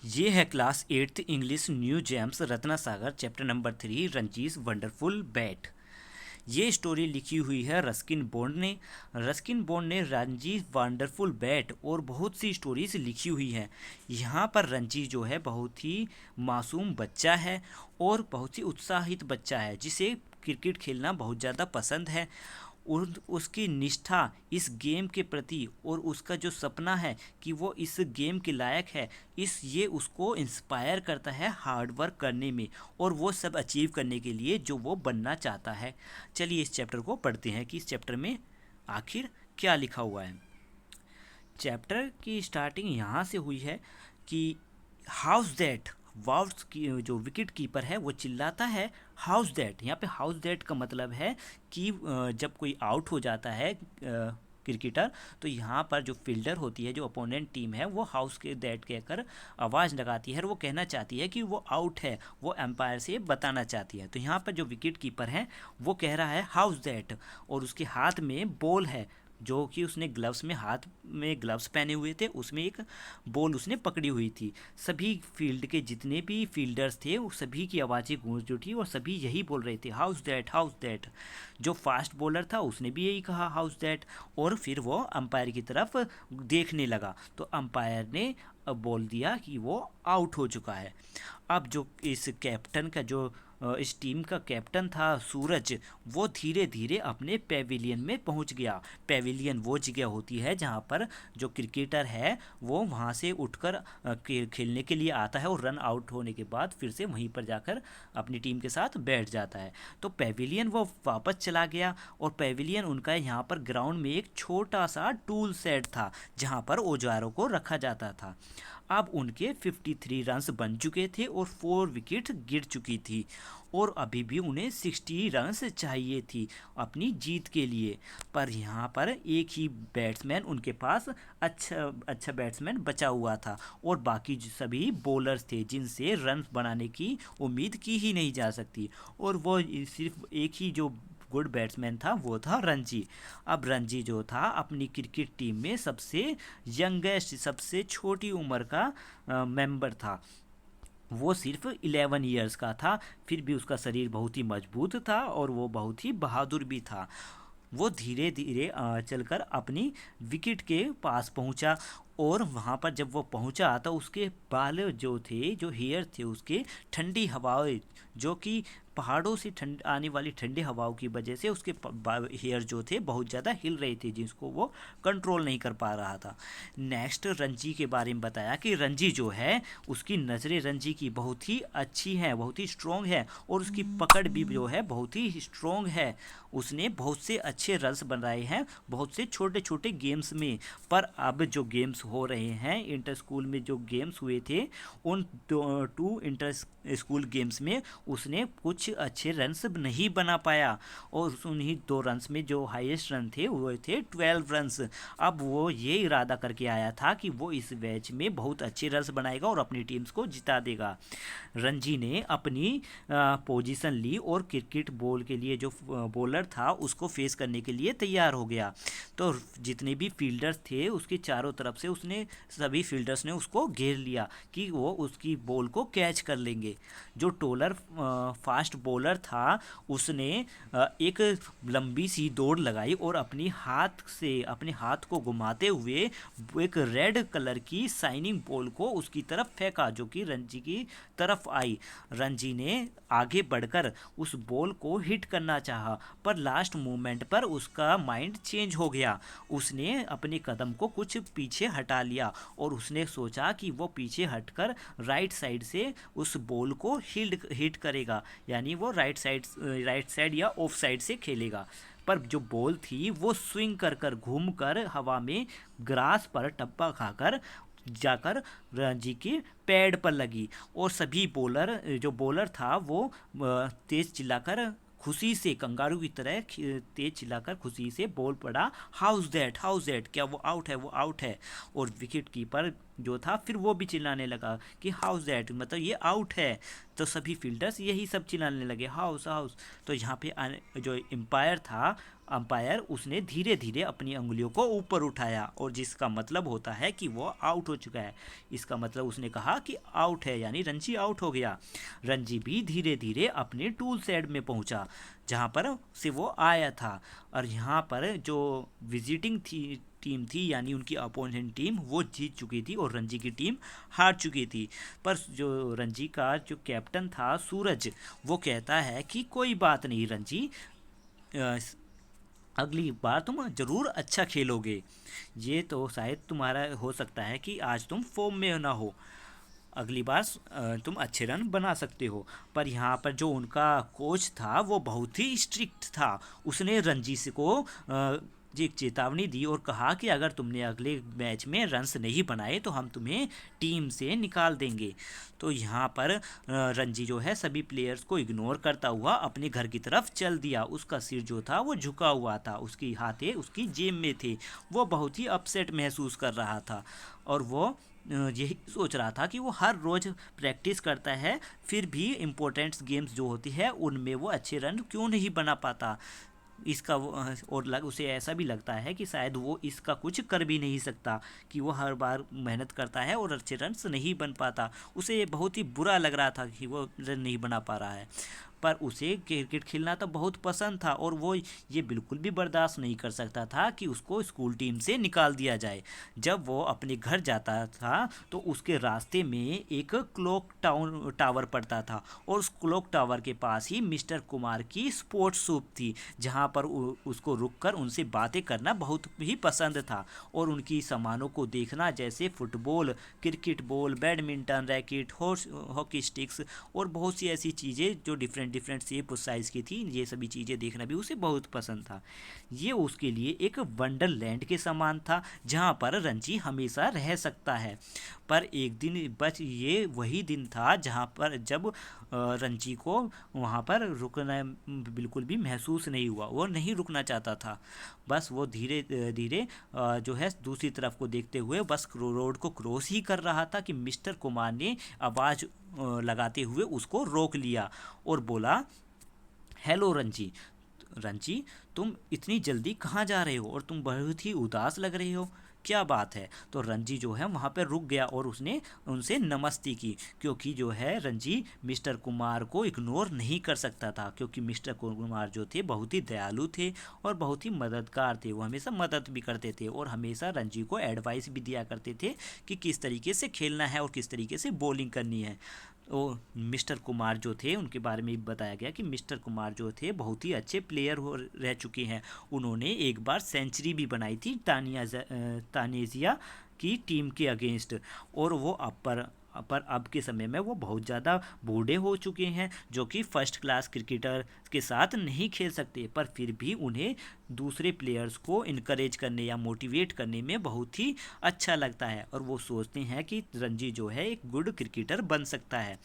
ये है class 8th English new gems Ratna Sagar chapter number 3 Ranji's wonderful bat. ये स्टोरी लिखी हुई है रस्किन बॉन्ड ने रंजीज वंडरफुल बैट और बहुत सी स्टोरीज लिखी हुई हैं। यहाँ पर रंजी जो है बहुत ही मासूम बच्चा है और बहुत ही उत्साहित बच्चा है जिसे क्रिकेट खेलना बहुत ज़्यादा पसंद है। और उसकी निष्ठा इस गेम के प्रति और उसका जो सपना है कि वो इस गेम के लायक है, ये उसको इंस्पायर करता है हार्ड वर्क करने में और वो सब अचीव करने के लिए जो वो बनना चाहता है। चलिए इस चैप्टर को पढ़ते हैं कि इस चैप्टर में आखिर क्या लिखा हुआ है। चैप्टर की स्टार्टिंग यहाँ से हुई है कि हाउस दैट वाउट्स की जो विकेट कीपर है वो चिल्लाता है हाउस दैट। यहाँ पे हाउस दैट का मतलब है कि जब कोई आउट हो जाता है क्रिकेटर, तो यहाँ पर जो फील्डर होती है, जो अपोनेंट टीम है, वो हाउस के दैट कहकर आवाज़ लगाती है और वो कहना चाहती है कि वो आउट है, वो एम्पायर से बताना चाहती है। तो यहाँ पर जो विकेट कीपर है वो कह रहा है हाउस दैट और उसके हाथ में बॉल है जो कि उसने हाथ में ग्लव्स पहने हुए थे, उसमें एक बॉल उसने पकड़ी हुई थी। सभी फील्ड के जितने भी फील्डर्स थे वो सभी की आवाज़ें गूंज उठी और सभी यही बोल रहे थे हाउस दैट हाउस दैट। जो फास्ट बॉलर था उसने भी यही कहा हाउस दैट और फिर वो अंपायर की तरफ देखने लगा तो अंपायर ने बोल दिया कि वो आउट हो चुका है। अब जो इस कैप्टन का जो इस टीम का कैप्टन था सूरज, वो धीरे धीरे अपने पेविलियन में पहुंच गया। पेविलियन वो जगह होती है जहां पर जो क्रिकेटर है वो वहां से उठकर खेलने के लिए आता है और रन आउट होने के बाद फिर से वहीं पर जाकर अपनी टीम के साथ बैठ जाता है। तो पेविलियन वो वापस चला गया और पेविलियन उनका यहाँ पर ग्राउंड में एक छोटा सा टूल सेट था जहाँ पर औजारों को रखा जाता था। अब उनके 53 रन्स बन चुके थे और 4 विकेट गिर चुकी थी और अभी भी उन्हें 60 रन्स चाहिए थी अपनी जीत के लिए। पर यहाँ पर एक ही बैट्समैन उनके पास अच्छा अच्छा बैट्समैन बचा हुआ था और बाकी सभी बॉलर्स थे जिनसे रन बनाने की उम्मीद की ही नहीं जा सकती और वो सिर्फ एक ही जो गुड बैट्समैन था वो था रणजी। अब रणजी जो था अपनी क्रिकेट टीम में सबसे यंगेस्ट, सबसे छोटी उम्र का मेंबर था। वो सिर्फ 11 ईयर्स का था, फिर भी उसका शरीर बहुत ही मजबूत था और वो बहुत ही बहादुर भी था। वो धीरे धीरे चलकर अपनी विकेट के पास पहुंचा और वहाँ पर जब वो पहुंचा तो उसके बाल जो थे, जो हेयर थे उसके, ठंडी हवाएं जो कि पहाड़ों से ठंड आने वाली ठंडी हवाओं की वजह से उसके हेयर जो थे बहुत ज़्यादा हिल रहे थे जिसको वो कंट्रोल नहीं कर पा रहा था। नेक्स्ट रंजी के बारे में बताया कि रंजी जो है उसकी नज़रें रंजी की बहुत ही अच्छी हैं, बहुत ही स्ट्रॉन्ग है और उसकी पकड़ भी जो है बहुत ही स्ट्रॉन्ग है। उसने बहुत से अच्छे रन्स बनाए हैं बहुत से छोटे छोटे गेम्स में। पर अब जो गेम्स हो रहे हैं इंटर स्कूल में, जो गेम्स हुए थे उन 2 इंटर स्कूल गेम्स में उसने कुछ अच्छे रन्स नहीं बना पाया और उन्हीं 2 रन्स में जो हाईएस्ट रन थे वो थे 12 रन्स। अब वो ये इरादा करके आया था कि वो इस मैच में बहुत अच्छे रन्स बनाएगा और अपनी टीम्स को जिता देगा। रणजी ने अपनी पोजीशन ली और क्रिकेट बॉल के लिए जो बॉलर था उसको फेस करने के लिए तैयार हो गया। तो जितने भी फील्डर्स थे उसके चारों तरफ से उसने सभी फील्डर्स ने उसको घेर लिया कि वो उसकी बॉल को कैच कर लेंगे। जो टोलर फास्ट बॉलर था उसने एक लंबी सी दौड़ लगाई और अपने हाथ को घुमाते हुए एक रेड कलर की शाइनिंग बॉल को उसकी तरफ फेंका जो कि रणजी की तरफ आई। रणजी ने आगे बढ़कर उस बॉल को हिट करना चाहा पर लास्ट मोमेंट पर उसका माइंड चेंज हो गया। उसने अपने कदम को कुछ पीछे हटा लिया और उसने सोचा कि वो पीछे हटकर राइट साइड से उस बॉल को हिट करेगा, यानी वो राइट साइड या ऑफ साइड से खेलेगा। पर जो बॉल थी वो स्विंग कर कर घूम कर हवा में ग्रास पर टप्पा खाकर जाकर रणजी के पैड पर लगी और सभी जो बॉलर था वो तेज चिल्लाकर खुशी से कंगारू की तरह तेज चिल्लाकर खुशी से बोल पड़ा हाउस दैट, क्या वो आउट है, वो आउट है। और विकेट कीपर जो था फिर वो भी चिल्लाने लगा कि हाउस दैट मतलब ये आउट है। तो सभी फील्डर्स यही सब चिल्लाने लगे हाउस हाउस। तो यहाँ पे जो एम्पायर था अंपायर उसने धीरे धीरे अपनी उंगलियों को ऊपर उठाया और जिसका मतलब होता है कि वो आउट हो चुका है। इसका मतलब उसने कहा कि आउट है, यानी रणजी आउट हो गया। रणजी भी धीरे धीरे अपने टूल शेड में पहुंचा जहां पर से वो आया था, और यहाँ पर जो विजिटिंग टीम थी यानी उनकी अपोनेंट टीम वो जीत चुकी थी और रणजी की टीम हार चुकी थी। पर जो रणजी का जो कैप्टन था सूरज, वो कहता है कि कोई बात नहीं रणजी, अ, अगली बार तुम ज़रूर अच्छा खेलोगे। ये तो शायद तुम्हारा हो सकता है कि आज तुम फॉर्म में ना हो, अगली बार तुम अच्छे रन बना सकते हो। पर यहाँ पर जो उनका कोच था वो बहुत ही स्ट्रिक्ट था। उसने रणजी से को जी एक चेतावनी दी और कहा कि अगर तुमने अगले मैच में रन्स नहीं बनाए तो हम तुम्हें टीम से निकाल देंगे। तो यहाँ पर रणजी जो है सभी प्लेयर्स को इग्नोर करता हुआ अपने घर की तरफ चल दिया। उसका सिर जो था वो झुका हुआ था, उसकी हाथे उसकी जेब में थे। वो बहुत ही अपसेट महसूस कर रहा था और वो यही सोच रहा था कि वो हर रोज़ प्रैक्टिस करता है, फिर भी इम्पोर्टेंट गेम्स जो होती है उनमें वो अच्छे रन क्यों नहीं बना पाता। इसका और उसे ऐसा भी लगता है कि शायद वो इसका कुछ कर भी नहीं सकता कि वो हर बार मेहनत करता है और अच्छे रन नहीं बन पाता। उसे बहुत ही बुरा लग रहा था कि वो रन नहीं बना पा रहा है। पर उसे क्रिकेट खेलना तो बहुत पसंद था और वो ये बिल्कुल भी बर्दाश्त नहीं कर सकता था कि उसको स्कूल टीम से निकाल दिया जाए। जब वो अपने घर जाता था तो उसके रास्ते में एक क्लॉक टावर पड़ता था और उस क्लॉक टावर के पास ही मिस्टर कुमार की स्पोर्ट्स शॉप थी, जहाँ पर उसको रुककर उनसे बातें करना बहुत ही पसंद था और उनकी सामानों को देखना, जैसे football, cricket ball, badminton racket, hockey sticks और बहुत सी ऐसी चीज़ें जो डिफरेंट डिफरेंट शेप और साइज़ की थी, ये सभी चीज़ें देखना भी उसे बहुत पसंद था। ये उसके लिए एक वंडरलैंड के समान था जहाँ पर रणजी हमेशा रह सकता है। पर एक दिन बस ये वही दिन था जहाँ पर जब रणजी को वहाँ पर रुकना बिल्कुल भी महसूस नहीं हुआ, वो नहीं रुकना चाहता था। बस वो धीरे धीरे जो है दूसरी तरफ को देखते हुए बस रोड को क्रॉस ही कर रहा था कि मिस्टर कुमार ने आवाज़ लगाते हुए उसको रोक लिया और बोला, हेलो रणजी। रणजी, तुम इतनी जल्दी कहाँ जा रहे हो और तुम बहुत ही उदास लग रहे हो, क्या बात है। तो रणजी जो है वहाँ पर रुक गया और उसने उनसे नमस्ते की, क्योंकि जो है रणजी मिस्टर कुमार को इग्नोर नहीं कर सकता था, क्योंकि मिस्टर कुमार जो थे बहुत ही दयालु थे और बहुत ही मददगार थे। वो हमेशा मदद भी करते थे और हमेशा रणजी को एडवाइस भी दिया करते थे कि किस तरीके से खेलना है और किस तरीके से बॉलिंग करनी है। तो मिस्टर कुमार जो थे उनके बारे में भी बताया गया कि मिस्टर कुमार जो थे बहुत ही अच्छे प्लेयर हो रह चुके हैं। उन्होंने एक बार सेंचुरी भी बनाई थी तानेजिया की टीम के अगेंस्ट, और वो पर अब के समय में वो बहुत ज़्यादा बूढ़े हो चुके हैं, जो कि फर्स्ट क्लास क्रिकेटर के साथ नहीं खेल सकते, पर फिर भी उन्हें दूसरे प्लेयर्स को इनकरेज करने या मोटिवेट करने में बहुत ही अच्छा लगता है और वो सोचते हैं कि रणजी जो है एक गुड क्रिकेटर बन सकता है।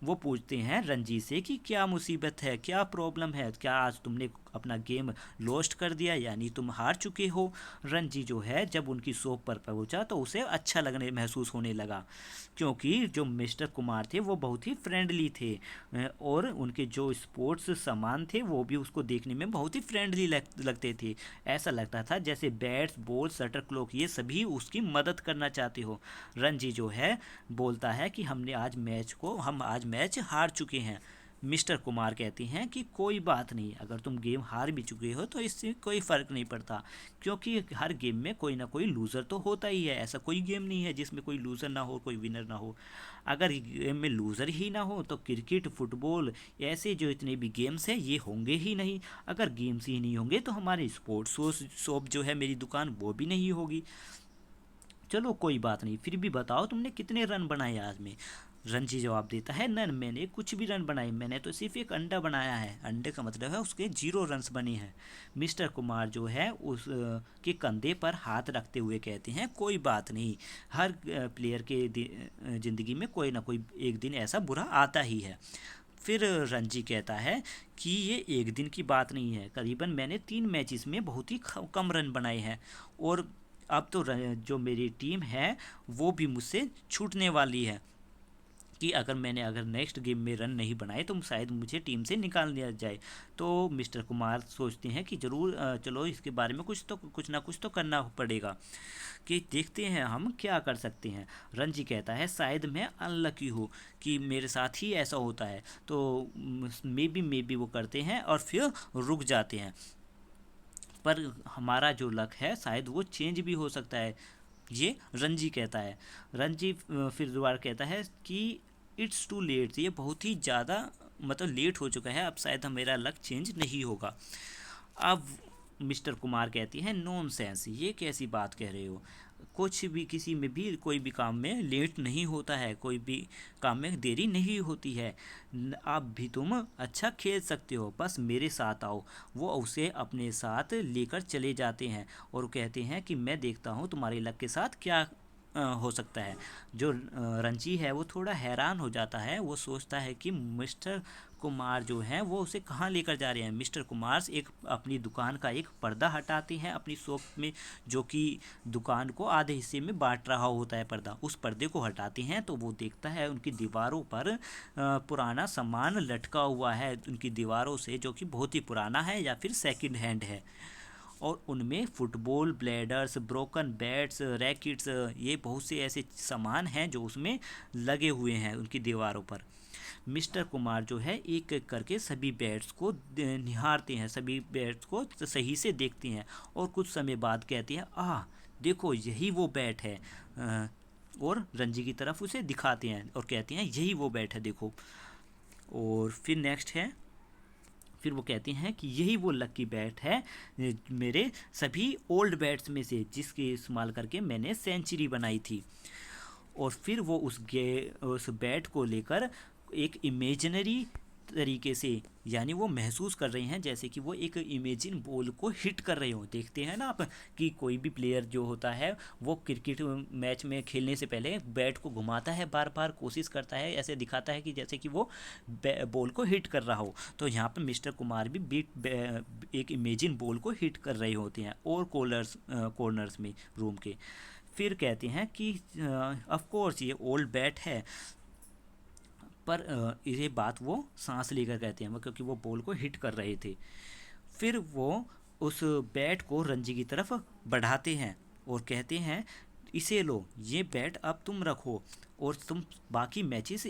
वो पूछते हैं रणजी से कि क्या मुसीबत है, क्या प्रॉब्लम है, क्या आज तुमने अपना गेम लॉस्ट कर दिया यानी तुम हार चुके हो। रणजी जो है जब उनकी शॉप पर पहुंचा तो उसे अच्छा लगने महसूस होने लगा, क्योंकि जो मिस्टर कुमार थे वो बहुत ही फ्रेंडली थे और उनके जो स्पोर्ट्स सामान थे वो भी उसको देखने में बहुत ही फ्रेंडली लगते थे। ऐसा लगता था जैसे बैट्स बॉल शटर क्लॉक ये सभी उसकी मदद करना चाहते हो। रणजी जो है बोलता है कि हम आज मैच हार चुके हैं। मिस्टर कुमार कहते हैं कि कोई बात नहीं, अगर तुम गेम हार भी चुके हो तो इससे कोई फ़र्क नहीं पड़ता, क्योंकि हर गेम में कोई ना कोई लूज़र तो होता ही है। ऐसा कोई गेम नहीं है जिसमें कोई लूज़र ना हो, कोई विनर ना हो। अगर गेम में लूज़र ही ना हो तो क्रिकेट फुटबॉल ऐसे जो इतने भी गेम्स हैं ये होंगे ही नहीं। अगर गेम्स ही नहीं होंगे तो हमारे स्पोर्ट्स शॉप जो है मेरी दुकान वो भी नहीं होगी। चलो कोई बात नहीं, फिर भी बताओ तुमने कितने रन बनाए आज में। रणजी जवाब देता है, नन, मैंने कुछ भी रन बनाए, मैंने तो सिर्फ एक अंडा बनाया है। अंडे का मतलब है उसके 0 रन्स बने हैं। मिस्टर कुमार जो है उस के कंधे पर हाथ रखते हुए कहते हैं, कोई बात नहीं, हर प्लेयर के ज़िंदगी में कोई ना कोई एक दिन ऐसा बुरा आता ही है। फिर रणजी कहता है कि ये एक दिन की बात नहीं है, करीबन मैंने 3 मैचेस में बहुत ही कम रन बनाए हैं और अब तो जो मेरी टीम है वो भी मुझसे छूटने वाली है। कि अगर नेक्स्ट गेम में रन नहीं बनाए तो शायद मुझे टीम से निकाल दिया जाए। तो मिस्टर कुमार सोचते हैं कि ज़रूर चलो इसके बारे में कुछ ना कुछ तो करना पड़ेगा, कि देखते हैं हम क्या कर सकते हैं। रणजी कहता है शायद मैं अनलकी हूँ कि मेरे साथ ही ऐसा होता है, तो मे बी वो करते हैं और फिर रुक जाते हैं। पर हमारा जो लक है शायद वो चेंज भी हो सकता है, ये रणजी कहता है। रणजी फिर दोबारा कहता है कि इट्स टू लेट, ये बहुत ही ज़्यादा मतलब लेट हो चुका है, अब शायद मेरा लक चेंज नहीं होगा। अब मिस्टर कुमार कहती हैं नॉनसेंस, ये कैसी बात कह रहे हो, कुछ भी किसी में भी कोई भी काम में लेट नहीं होता है, कोई भी काम में देरी नहीं होती है, आप भी तुम अच्छा खेल सकते हो, बस मेरे साथ आओ। वो उसे अपने साथ लेकर चले जाते हैं और कहते हैं कि मैं देखता हूँ तुम्हारे लक के साथ क्या हो सकता है। जो रंजी है वो थोड़ा हैरान हो जाता है, वो सोचता है कि मिस्टर कुमार जो हैं वो उसे कहाँ लेकर जा रहे हैं। मिस्टर कुमार एक अपनी दुकान का एक पर्दा हटाते हैं अपनी शॉप में, जो कि दुकान को आधे हिस्से में बांट रहा होता है पर्दा, उस पर्दे को हटाते हैं तो वो देखता है उनकी दीवारों पर पुराना सामान लटका हुआ है उनकी दीवारों से, जो कि बहुत ही पुराना है या फिर सेकंड हैंड है। और उनमें football bladers, broken bats, rackets, ये बहुत से ऐसे सामान हैं जो उसमें लगे हुए हैं उनकी दीवारों पर। मिस्टर कुमार जो है एक एक करके सभी बैट्स को निहारते हैं, सभी बैट्स को सही से देखते हैं और कुछ समय बाद कहते हैं देखो यही वो बैट है, और रणजी की तरफ उसे दिखाते हैं और कहते हैं यही वो बैट है देखो। और फिर नेक्स्ट है, फिर वो कहते हैं कि यही वो लकी बैट है मेरे सभी ओल्ड बैट्स में से, जिसके इस्तेमाल करके मैंने सेंचुरी बनाई थी। और फिर वो उस बैट को लेकर एक इमेजिनरी तरीके से, यानी वो महसूस कर रहे हैं जैसे कि वो एक इमेजिन बॉल को हिट कर रहे हो। देखते हैं ना आप कि कोई भी प्लेयर जो होता है वो क्रिकेट मैच में खेलने से पहले बैट को घुमाता है, बार बार कोशिश करता है, ऐसे दिखाता है कि जैसे कि वो बॉल को हिट कर रहा हो। तो यहाँ पर मिस्टर कुमार भी एक इमेजिन बॉल को हिट कर रहे होते हैं और कॉर्नर्स में रूम के। फिर कहते हैं कि ऑफ कोर्स ये ओल्ड बैट है, पर ये बात वो सांस लेकर कहते हैं क्योंकि वो बॉल को हिट कर रहे थे। फिर वो उस बैट को रणजी की तरफ बढ़ाते हैं और कहते हैं इसे लो, ये बैट अब तुम रखो और तुम बाकी मैचेस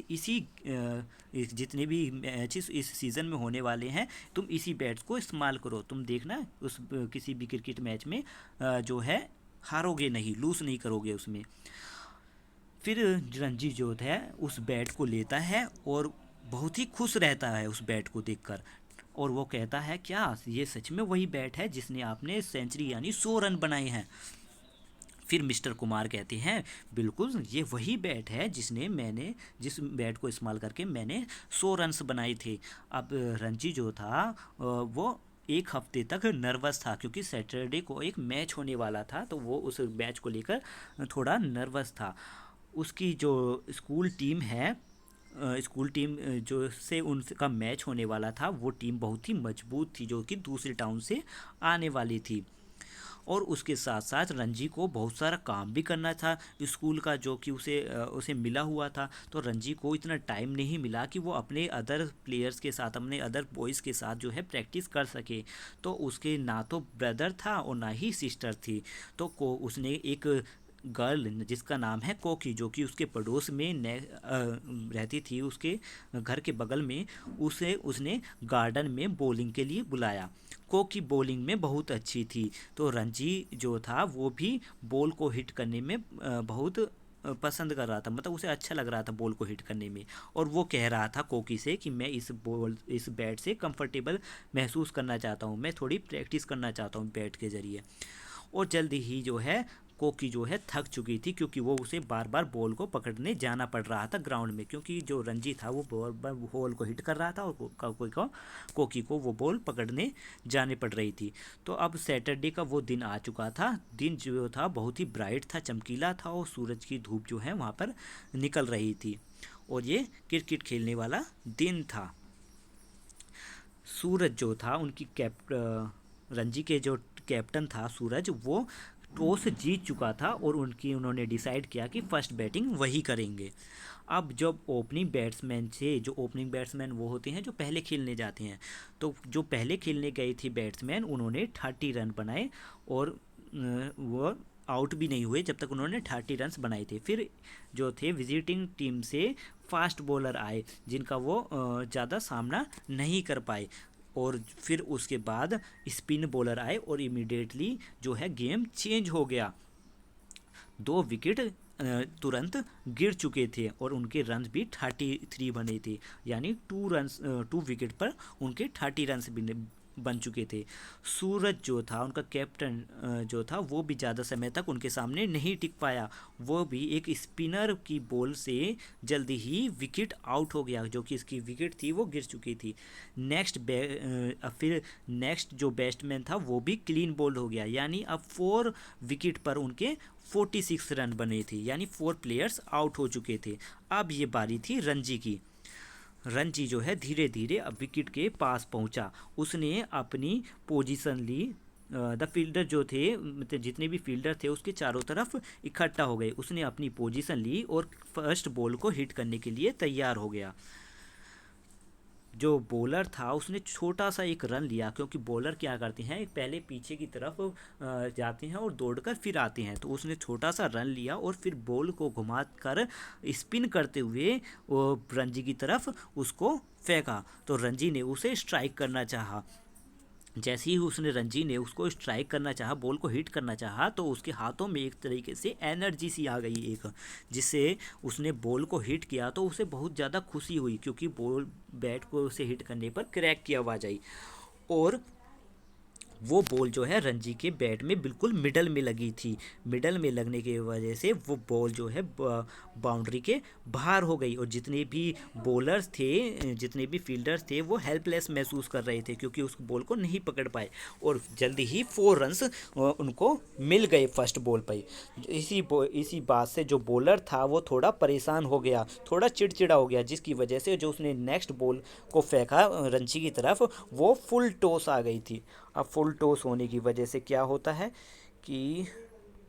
जितने भी मैचेस इस सीज़न में होने वाले हैं तुम इसी बैट्स को इस्तेमाल करो, तुम देखना उस किसी भी क्रिकेट मैच में जो है हारोगे नहीं, लूज़ नहीं करोगे उसमें। फिर रणजी जो है उस बैट को लेता है और बहुत ही खुश रहता है उस बैट को देखकर, और वो कहता है क्या ये सच में वही बैट है जिसने आपने सेंचुरी यानी 100 रन बनाए हैं। फिर मिस्टर कुमार कहते हैं बिल्कुल ये वही बैट है जिस बैट को इस्तेमाल करके मैंने 100 रन्स बनाए थे। अब रणजी जो था वो एक हफ्ते तक नर्वस था क्योंकि सैटरडे को एक मैच होने वाला था, तो वो उस मैच को लेकर थोड़ा नर्वस था। उसकी जो स्कूल टीम है, स्कूल टीम जो से उनका मैच होने वाला था, वो टीम बहुत ही मजबूत थी जो कि दूसरे टाउन से आने वाली थी। और उसके साथ साथ रणजी को बहुत सारा काम भी करना था स्कूल का, जो कि उसे मिला हुआ था। तो रणजी को इतना टाइम नहीं मिला कि वो अपने अदर प्लेयर्स के साथ, अपने अदर बॉयज़ के साथ जो है प्रैक्टिस कर सके। तो उसके ना तो ब्रदर था और ना ही सिस्टर थी, तो उसने एक गर्ल जिसका नाम है कोकी, जो कि उसके पड़ोस में रहती थी, उसके घर के बगल में, उसने गार्डन में बॉलिंग के लिए बुलाया। कोकी बॉलिंग में बहुत अच्छी थी, तो रणजी जो था वो भी बॉल को हिट करने में बहुत पसंद कर रहा था, मतलब उसे अच्छा लग रहा था बॉल को हिट करने में। और वो कह रहा था कोकी से कि मैं इस बैट से कंफर्टेबल महसूस करना चाहता हूँ, मैं थोड़ी प्रैक्टिस करना चाहता हूँ बैट के ज़रिए। और जल्दी ही जो है कोकी जो है थक चुकी थी क्योंकि वो उसे बार बार बॉल को पकड़ने जाना पड़ रहा था ग्राउंड में, क्योंकि जो रणजी था वो बॉल को हिट कर रहा था और कोकी को वो बॉल पकड़ने जाने पड़ रही थी। तो अब सैटरडे का वो दिन आ चुका था, दिन जो था बहुत ही ब्राइट था, चमकीला था और सूरज की धूप जो है वहाँ पर निकल रही थी और ये क्रिकेट खेलने वाला दिन था। सूरज जो था रणजी के जो कैप्टन था सूरज, वो टॉस जीत चुका था और उन्होंने डिसाइड किया कि फर्स्ट बैटिंग वही करेंगे। अब जब ओपनिंग बैट्समैन थे, जो ओपनिंग बैट्समैन वो होते हैं जो पहले खेलने जाते हैं, तो जो पहले खेलने गए थे बैट्समैन उन्होंने 30 रन बनाए और वो आउट भी नहीं हुए जब तक उन्होंने 30 रन्स बनाए थे। फिर जो थे विजिटिंग टीम से फास्ट बॉलर आए जिनका वो ज़्यादा सामना नहीं कर पाए, और फिर उसके बाद स्पिन बॉलर आए और इमीडिएटली जो है गेम चेंज हो गया। 2 विकेट तुरंत गिर चुके थे और उनके रन भी 33 बने थे, यानी 2 विकेट पर उनके 30 रन बन चुके थे। सूरज जो था उनका कैप्टन जो था वो भी ज़्यादा समय तक उनके सामने नहीं टिक पाया, वो भी एक स्पिनर की बॉल से जल्दी ही विकेट आउट हो गया, जो कि इसकी विकेट थी वो गिर चुकी थी। फिर नेक्स्ट जो बैट्समैन था वो भी क्लीन बोल्ड हो गया, यानी अब 4 विकेट पर उनके 46 रन बने थे, यानी 4 प्लेयर्स आउट हो चुके थे। अब ये बारी थी रणजी की। रणजी जो है धीरे धीरे अब विकेट के पास पहुंचा, उसने अपनी पोजीशन ली। द फील्डर जो थे, मतलब जितने भी फील्डर थे उसके चारों तरफ इकट्ठा हो गए, उसने अपनी पोजीशन ली और फर्स्ट बॉल को हिट करने के लिए तैयार हो गया। जो बॉलर था उसने छोटा सा एक रन लिया, क्योंकि बॉलर क्या करते हैं पहले पीछे की तरफ जाते हैं और दौड़कर फिर आते हैं, तो उसने छोटा सा रन लिया और फिर बॉल को घुमा कर स्पिन करते हुए वो रणजी की तरफ उसको फेंका, तो रणजी ने उसे स्ट्राइक करना चाहा। जैसे ही उसने रणजी ने उसको स्ट्राइक करना चाहा, बॉल को हिट करना चाहा, तो उसके हाथों में एक तरीके से एनर्जी सी आ गई एक, जिससे उसने बॉल को हिट किया तो उसे बहुत ज़्यादा खुशी हुई, क्योंकि बॉल बैट को उसे हिट करने पर क्रैक की आवाज़ आई और वो बॉल जो है रणजी के बैट में बिल्कुल मिडल में लगी थी। मिडल में लगने की वजह से वो बॉल जो है बाउंड्री के बाहर हो गई और जितने भी बॉलर्स थे, जितने भी फील्डर्स थे, वो हेल्पलेस महसूस कर रहे थे क्योंकि उस बॉल को नहीं पकड़ पाए और जल्दी ही 4 रन्स उनको मिल गए फर्स्ट बॉल पर। इसी बात से जो बॉलर था वो थोड़ा परेशान हो गया, थोड़ा चिड़चिड़ा हो गया, जिसकी वजह से जो उसने नेक्स्ट बॉल को फेंका रणजी की तरफ वो फुल टॉस आ गई थी। अब फुल टॉस होने की वजह से क्या होता है कि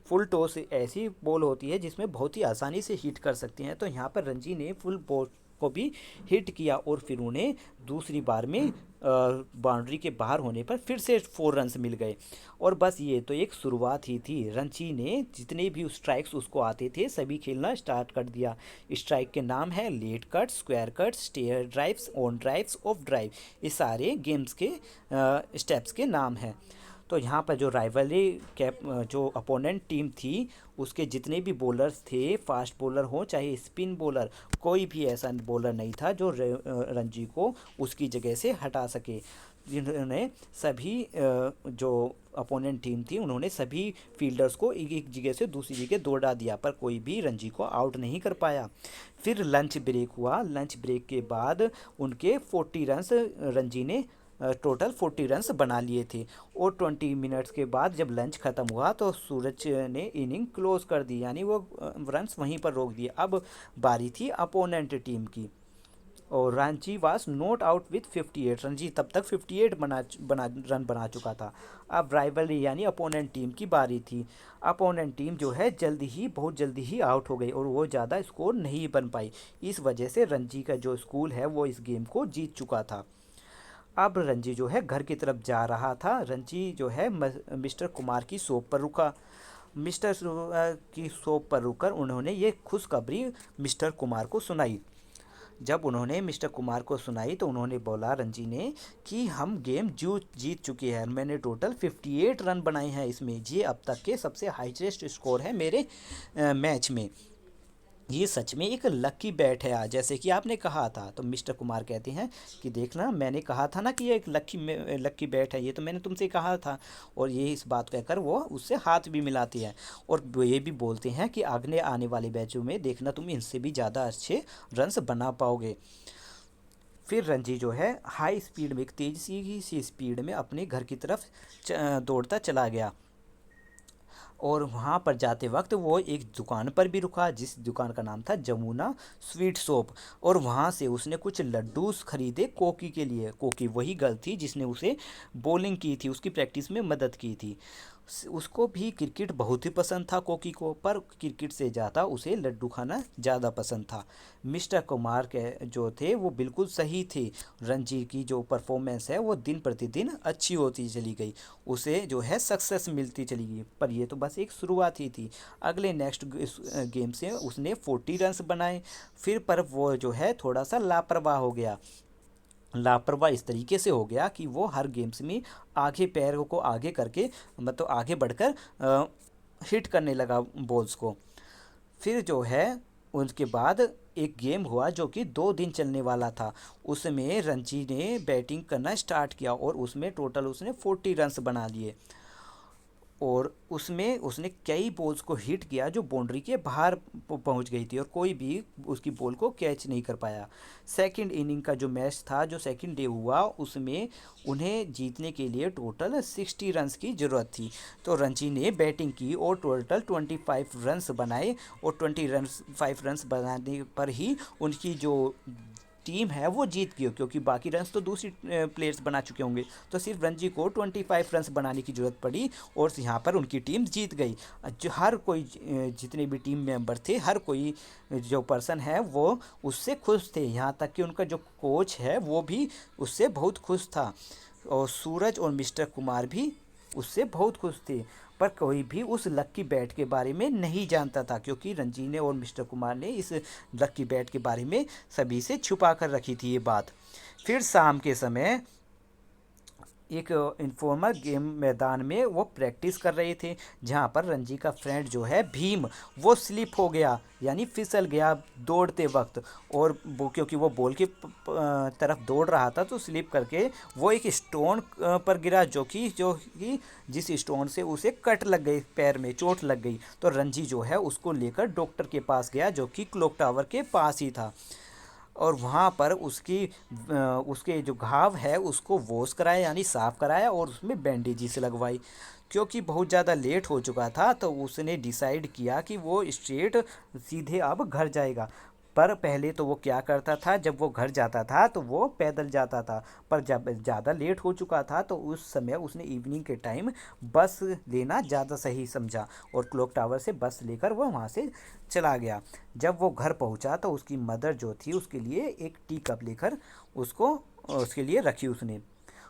फुल टॉस ऐसी बॉल होती है जिसमें बहुत ही आसानी से हिट कर सकते हैं, तो यहाँ पर रणजी ने फुल बॉल को भी हिट किया और फिर उन्हें दूसरी बार में बाउंड्री के बाहर होने पर फिर से 4 रन्स मिल गए। और बस ये तो एक शुरुआत ही थी। रणजी ने जितने भी स्ट्राइक्स उसको आते थे सभी खेलना स्टार्ट कर दिया। स्ट्राइक के नाम है late cut, square cut, straight drives, on drives, off drive, ये सारे गेम्स के स्टेप्स के नाम हैं। तो यहाँ पर जो राइवलरी कैप जो अपोनेंट टीम थी उसके जितने भी बॉलर्स थे, फास्ट बॉलर हो चाहे स्पिन बॉलर, कोई भी ऐसा बॉलर नहीं था जो रणजी को उसकी जगह से हटा सके। जिन्होंने सभी जो अपोनेंट टीम थी उन्होंने सभी फील्डर्स को एक जगह से दूसरी जगह दौड़ा दिया, पर कोई भी रणजी को आउट नहीं कर पाया। फिर लंच ब्रेक हुआ। लंच ब्रेक के बाद उनके 40 रन्स रणजी ने टोटल 40 रन्स बना लिए थे और 20 मिनट्स के बाद जब लंच ख़त्म हुआ तो सूरज ने इनिंग क्लोज कर दी, यानी वो रन्स वहीं पर रोक दिए। अब बारी थी अपोनेंट टीम की और Ranji was not out with 58। Ranji तब तक 58 रन बना चुका था। अब राइवलरी यानी अपोनेंट टीम की बारी थी। अपोनेंट टीम जो है बहुत जल्दी ही आउट हो गई और वो ज़्यादा स्कोर नहीं बन पाई। इस वजह से रणजी का जो स्कूल है वो इस गेम को जीत चुका था। अब रणजी जो है घर की तरफ जा रहा था। रणजी जो है मिस्टर कुमार की शॉप पर रुका। मिस्टर की शॉप पर रुककर उन्होंने ये खुशखबरी मिस्टर कुमार को सुनाई। जब उन्होंने मिस्टर कुमार को सुनाई तो उन्होंने बोला रणजी ने कि हम गेम जीत चुके हैं, मैंने टोटल 58 रन बनाए हैं इसमें, ये अब तक के सबसे हाईएस्ट स्कोर है मेरे मैच में। ये सच में एक लकी बैट है आज, जैसे कि आपने कहा था। तो मिस्टर कुमार कहते हैं कि देखना मैंने कहा था ना कि ये एक लकी बैट है, ये तो मैंने तुमसे कहा था। और ये इस बात कहकर वो उससे हाथ भी मिलाती है और वो ये भी बोलते हैं कि आगे आने वाले बैचों में देखना तुम इनसे भी ज़्यादा अच्छे रन्स बना पाओगे। फिर रणजी जो है हाई स्पीड में, एक तेज़ी सी स्पीड में अपने घर की तरफ दौड़ता चला गया और वहाँ पर जाते वक्त वो एक दुकान पर भी रुका जिस दुकान का नाम था जमुना स्वीट शॉप, और वहाँ से उसने कुछ लड्डूस खरीदे कोकी के लिए। कोकी वही गर्ल थी जिसने उसे बॉलिंग की थी, उसकी प्रैक्टिस में मदद की थी। उसको भी क्रिकेट बहुत ही पसंद था कोकी को, पर क्रिकेट से ज़्यादा उसे लड्डू खाना ज़्यादा पसंद था। मिस्टर कुमार के जो थे वो बिल्कुल सही थे। रणजी की जो परफॉर्मेंस है वो दिन प्रतिदिन अच्छी होती चली गई, उसे जो है सक्सेस मिलती चली गई, पर ये तो बस एक शुरुआत ही थी। अगले नेक्स्ट गेम से उसने 40 रन्स बनाए, फिर पर वो जो है थोड़ा सा लापरवाह हो गया। लापरवाह इस तरीके से हो गया कि वो हर गेम्स में आगे पैरों को आगे करके, मतलब आगे बढ़कर हिट करने लगा बॉल्स को। फिर जो है उसके बाद एक गेम हुआ जो कि 2 दिन चलने वाला था। उसमें रणजी ने बैटिंग करना स्टार्ट किया और उसमें टोटल उसने 40 रन्स बना लिए, और उसमें उसने कई बॉल्स को हिट किया जो बाउंड्री के बाहर पहुंच गई थी, और कोई भी उसकी बॉल को कैच नहीं कर पाया। सेकंड इनिंग का जो मैच था, जो सेकंड डे हुआ, उसमें उन्हें जीतने के लिए टोटल 60 रन्स की ज़रूरत थी। तो रणजी ने बैटिंग की और टोटल 25 रन्स बनाए, और 25 रन्स बनाने पर ही उनकी जो टीम है वो जीत गई, क्योंकि बाकी रन्स तो दूसरी प्लेयर्स बना चुके होंगे। तो सिर्फ रणजी को 25 रन्स बनाने की ज़रूरत पड़ी और यहाँ पर उनकी टीम जीत गई। जो हर कोई जितने भी टीम मेंबर थे, हर कोई जो पर्सन है वो उससे खुश थे, यहाँ तक कि उनका जो कोच है वो भी उससे बहुत खुश था, और सूरज और मिस्टर कुमार भी उससे बहुत खुश थे। पर कोई भी उस लक्की बैट के बारे में नहीं जानता था, क्योंकि रणजी ने और मिस्टर कुमार ने इस लक्की बैट के बारे में सभी से छुपा कर रखी थी ये बात। फिर शाम के समय एक इन्फॉर्मल गेम मैदान में वो प्रैक्टिस कर रहे थे, जहाँ पर रणजी का फ्रेंड जो है भीम, वो स्लिप हो गया, यानी फिसल गया दौड़ते वक्त, और वो क्योंकि वो बॉल की तरफ दौड़ रहा था तो स्लिप करके वो एक स्टोन पर गिरा, जो कि जिस स्टोन से उसे कट लग गई, पैर में चोट लग गई। तो रणजी जो है उसको लेकर डॉक्टर के पास गया, जो कि क्लॉक टावर के पास ही था, और वहाँ पर उसके जो घाव है उसको वॉश कराया, यानी साफ़ कराया, और उसमें बैंडेजेस लगवाई। क्योंकि बहुत ज़्यादा लेट हो चुका था तो उसने डिसाइड किया कि वो स्ट्रेट सीधे अब घर जाएगा। पर पहले तो वो क्या करता था, जब वो घर जाता था तो वो पैदल जाता था, पर जब ज़्यादा लेट हो चुका था तो उस समय उसने इवनिंग के टाइम बस लेना ज़्यादा सही समझा, और क्लॉक टावर से बस लेकर वो वहाँ से चला गया। जब वो घर पहुंचा तो उसकी मदर जो थी उसके लिए एक टी कप लेकर उसको उसके लिए रखी उसने,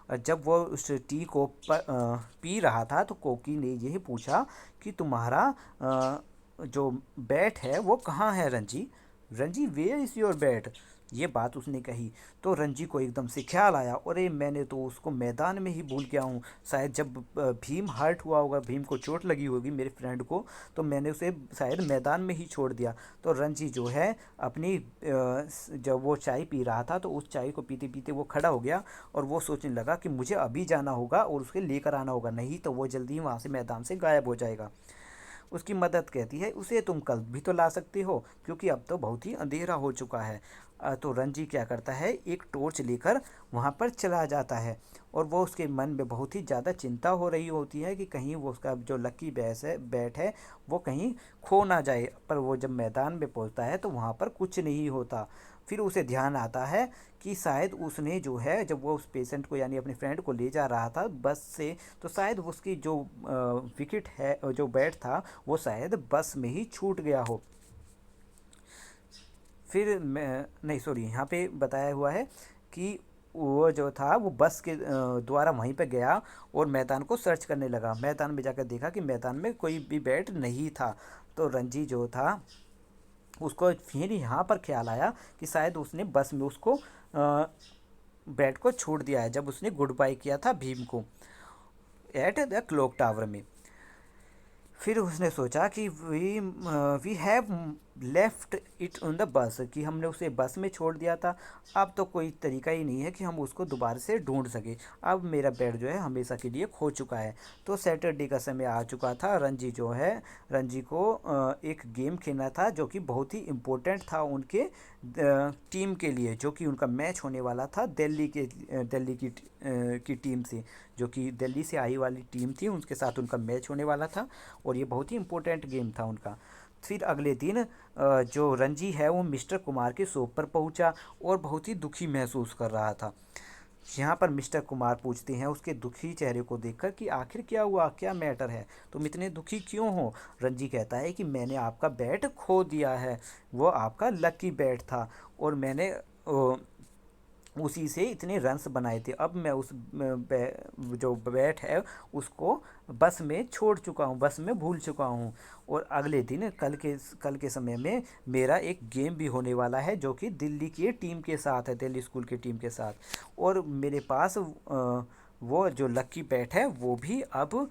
और जब वो उस टी को पी रहा था तो कोकी ने यही पूछा कि तुम्हारा जो बैट है वो कहाँ है Ranji, Ranji where is your bat, ये बात उसने कही। तो रणजी को एकदम से ख्याल आया, अरे मैंने तो उसको मैदान में ही भूल गया हूँ, शायद जब भीम हर्ट हुआ होगा, भीम को चोट लगी होगी मेरे फ्रेंड को, तो मैंने उसे शायद मैदान में ही छोड़ दिया। तो रणजी जो है अपनी जब वो चाय पी रहा था तो उस चाय को पीते पीते वो खड़ा हो गया, और वो सोचने लगा कि मुझे अभी जाना होगा और उसके लेकर आना होगा, नहीं तो वो जल्दी ही वहाँ से मैदान से गायब हो जाएगा। उसकी मदद कहती है उसे तुम कल भी तो ला सकते हो, क्योंकि अब तो बहुत ही अंधेरा हो चुका है। तो रणजी क्या करता है, एक टॉर्च लेकर वहाँ पर चला जाता है, और वो उसके मन में बहुत ही ज़्यादा चिंता हो रही होती है कि कहीं वो उसका जो लकी बैट है वो कहीं खो ना जाए। पर वो जब मैदान में पहुँचता है तो वहाँ पर कुछ नहीं होता। फिर उसे ध्यान आता है कि शायद उसने जो है, जब वो उस पेशेंट को यानी अपने फ्रेंड को ले जा रहा था बस से, तो शायद उसकी जो विकेट है, जो बैट था, वो शायद बस में ही छूट गया हो। फिर मैं नहीं, सॉरी, यहाँ पे बताया हुआ है कि वो जो था वो बस के द्वारा वहीं पे गया और मैदान को सर्च करने लगा। मैदान में जाकर देखा कि मैदान में कोई भी बैट नहीं था। तो रणजी जो था उसको फिर यहाँ पर ख्याल आया कि शायद उसने बस में उसको बैट को छोड़ दिया है, जब उसने गुड बाय किया था भीम को एट द क्लॉक टावर में। फिर उसने सोचा कि we have left it on the bus, कि हमने उसे बस में छोड़ दिया था, अब तो कोई तरीका ही नहीं है कि हम उसको दोबारा से ढूंढ सके, अब मेरा बैट जो है हमेशा के लिए खो चुका है। तो सैटरडे का समय आ चुका था। रणजी को एक गेम खेलना था जो कि बहुत ही इम्पोर्टेंट था उनके टीम के लिए, जो कि उनका मैच होने वाला था दिल्ली की टीम से, जो कि दिल्ली से आई वाली टीम थी, उनके साथ उनका मैच होने वाला था, और ये बहुत ही इम्पोर्टेंट गेम था उनका। फिर अगले दिन जो रणजी है वो मिस्टर कुमार के शॉप पर पहुंचा और बहुत ही दुखी महसूस कर रहा था। यहाँ पर मिस्टर कुमार पूछते हैं उसके दुखी चेहरे को देखकर कि आखिर क्या हुआ, क्या मैटर है, तुम इतने दुखी क्यों हो। रंजी कहता है कि मैंने आपका बैट खो दिया है, वो आपका लकी बैट था और मैंने उसी से इतने रन्स बनाए थे। अब मैं उस जो बैट है उसको बस में छोड़ चुका हूँ, बस में भूल चुका हूँ। और अगले दिन कल के समय में मेरा एक गेम भी होने वाला है जो कि दिल्ली की टीम के साथ है, दिल्ली स्कूल की टीम के साथ। और मेरे पास वो जो लकी बैट है वो भी अब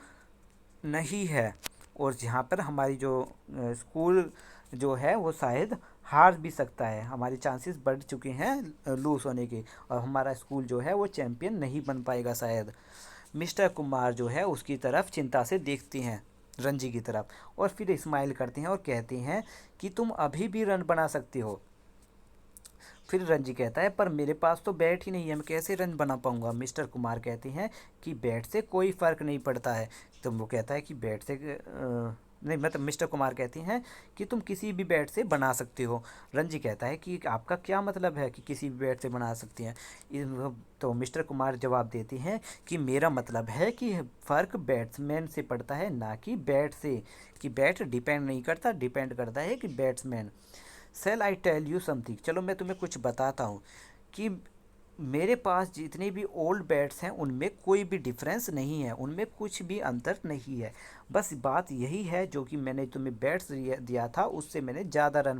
नहीं है। और जहाँ पर हमारी जो स्कूल जो है वो शायद हार भी सकता है, हमारे चांसेस बढ़ चुके हैं लूज़ होने के, और हमारा स्कूल जो है वो चैम्पियन नहीं बन पाएगा शायद। मिस्टर कुमार जो है उसकी तरफ चिंता से देखते हैं, रंजी की तरफ, और फिर स्माइल करते हैं और कहते हैं कि तुम अभी भी रन बना सकते हो। फिर रंजी कहता है पर मेरे पास तो बैट ही नहीं है, मैं कैसे रन बना पाऊंगा। मिस्टर कुमार कहते हैं कि बैट से कोई फ़र्क नहीं पड़ता है। तो वो कहता है कि बैट से नहीं, मतलब मिस्टर कुमार कहते हैं कि तुम किसी भी बैट से बना सकते हो। रंजी कहता है कि आपका क्या मतलब है कि किसी भी बैट से बना सकते हैं। तो मिस्टर कुमार जवाब देते हैं कि मेरा मतलब है कि फ़र्क बैट्समैन से पड़ता है ना कि बैट से, कि बैट डिपेंड नहीं करता, डिपेंड करता है कि batsman. Shall I tell you something, चलो मैं तुम्हें कुछ बताता हूँ कि मेरे पास जितने भी ओल्ड बैट्स हैं उनमें कोई भी डिफरेंस नहीं है, उनमें कुछ भी अंतर नहीं है। बस बात यही है जो कि मैंने तुम्हें बैट्स दिया था उससे मैंने ज़्यादा रन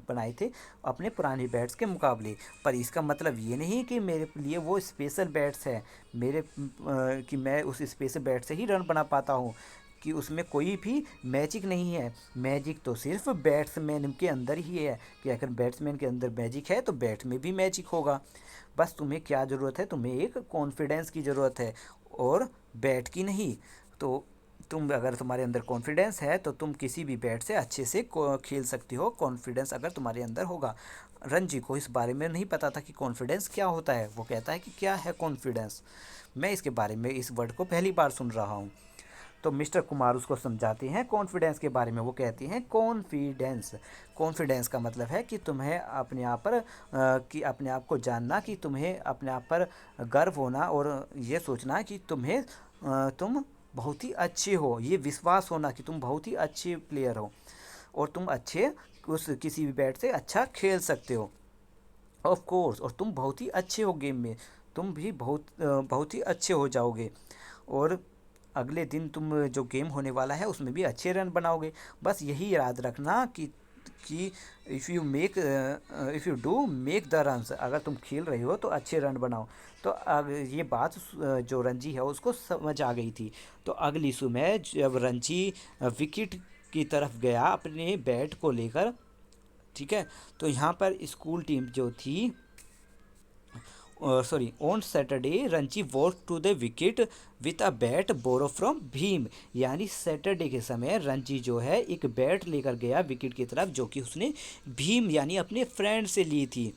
बनाए थे अपने पुराने बैट्स के मुकाबले। पर इसका मतलब ये नहीं कि मेरे लिए वो स्पेशल बैट्स है, कि मैं उस स्पेशल बैट से ही रन बना पाता हूँ, कि उसमें कोई भी मैजिक नहीं है। मैजिक तो सिर्फ बैट्समैन के अंदर ही है, कि अगर बैट्समैन के अंदर मैजिक है तो बैट में भी मैजिक होगा। बस तुम्हें क्या ज़रूरत है, तुम्हें एक कॉन्फिडेंस की ज़रूरत है और बैट की नहीं। तो तुम अगर तुम्हारे अंदर कॉन्फिडेंस है तो तुम किसी भी बैट से अच्छे से खेल सकती हो, कॉन्फिडेंस अगर तुम्हारे अंदर होगा। रणजी को इस बारे में नहीं पता था कि कॉन्फिडेंस क्या होता है। वो कहता है कि क्या है कॉन्फिडेंस, मैं इसके बारे में इस वर्ड को पहली बार सुन रहा हूँ। तो मिस्टर कुमार उसको समझाते हैं कॉन्फिडेंस के बारे में। वो कहती हैं कॉन्फिडेंस, कॉन्फिडेंस का मतलब है कि तुम्हें अपने आप पर कि अपने आप को जानना, कि तुम्हें अपने आप पर गर्व होना और ये सोचना कि तुम बहुत ही अच्छे हो, ये विश्वास होना कि तुम बहुत ही अच्छे प्लेयर हो और तुम अच्छे उस किसी भी बैट से अच्छा खेल सकते हो ऑफ कोर्स, और तुम बहुत ही अच्छे हो गेम में, तुम भी बहुत ही अच्छे हो जाओगे। और अगले दिन तुम जो गेम होने वाला है उसमें भी अच्छे रन बनाओगे। बस यही याद रखना कि if you do make the runs, अगर तुम खेल रहे हो तो अच्छे रन बनाओ। तो ये बात जो रंजी है उसको समझ आ गई थी। तो अगली सुबह जब रंजी विकेट की तरफ गया अपने बैट को लेकर, ठीक है, तो यहाँ पर स्कूल टीम जो थी, sorry, on Saturday Ranji walk to the wicket with a bat borrow from Bhim. यानी सैटरडे के समय रंजी जो है एक बैट लेकर गया विकेट की तरफ जो कि उसने भीम यानी अपने फ्रेंड से ली थी।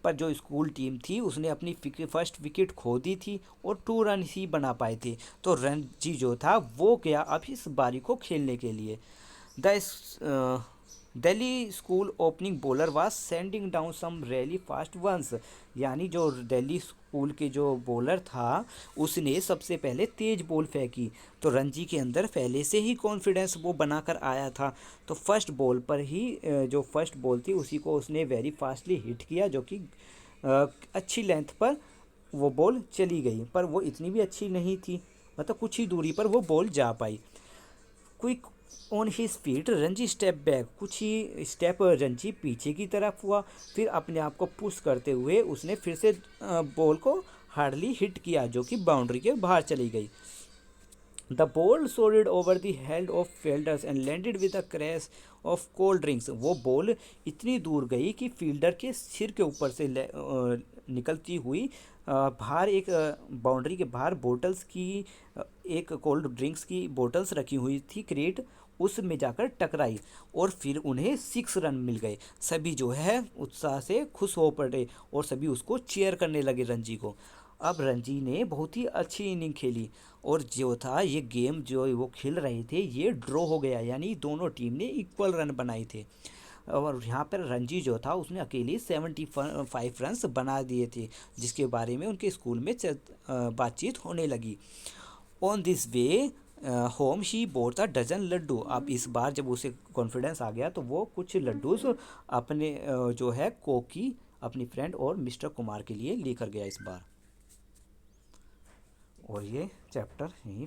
पर जो स्कूल टीम थी उसने अपनी फर्स्ट विकेट खो दी थी और 2 रन ही बना पाए थे। तो रणजी जो था वो गया अब इस बारी को खेलने के लिए। The Delhi school opening bowler was sending down some really fast ones. यानी जो दिल्ली स्कूल के जो बॉलर था उसने सबसे पहले तेज बॉल फेंकी। तो रणजी के अंदर पहले से ही कॉन्फिडेंस वो बनाकर आया था। तो फर्स्ट बॉल पर ही जो फर्स्ट बॉल थी उसी को उसने वेरी फास्टली हिट किया, जो कि अच्छी लेंथ पर वो बॉल चली गई, पर वो इतनी भी अच्छी नहीं थी, मतलब कुछ ही दूरी पर वो बॉल जा पाई। Quick on his feet Ranji step back, कुछ ही स्टेप रंजी पीछे की तरफ हुआ, फिर अपने आप को पुश करते हुए उसने फिर से बॉल को हार्डली हिट किया जो कि बाउंड्री के बाहर चली गई। The ball sold over the head of fielders and landed with a crash of cold drinks. वो बॉल इतनी दूर गई कि फील्डर के सिर के ऊपर से निकलती हुई बाहर एक बाउंड्री के बाहर बोतल्स की एक कोल्ड ड्रिंक्स की बोतल्स रखी हुई थी क्रेट, उसमें जाकर टकराई और फिर उन्हें 6 रन मिल गए। सभी जो है उत्साह से खुश हो पड़े और सभी उसको चीयर करने लगे रणजी को। अब रणजी ने बहुत ही अच्छी इनिंग खेली और जो था ये गेम जो वो खेल रहे थे ये ड्रॉ हो गया, यानी दोनों टीम ने इक्वल रन बनाए थे। और यहाँ पर रणजी जो था उसने अकेले 75 रन्स बना दिए थे, जिसके बारे में उनके स्कूल में बातचीत होने लगी। On this way home she bought a dozen laddoo. अब इस बार जब उसे कॉन्फिडेंस आ गया तो वो कुछ लड्डू अपने जो है कोकी अपनी फ्रेंड और मिस्टर कुमार के लिए लेकर गया इस बार। और ये चैप्टर यहीं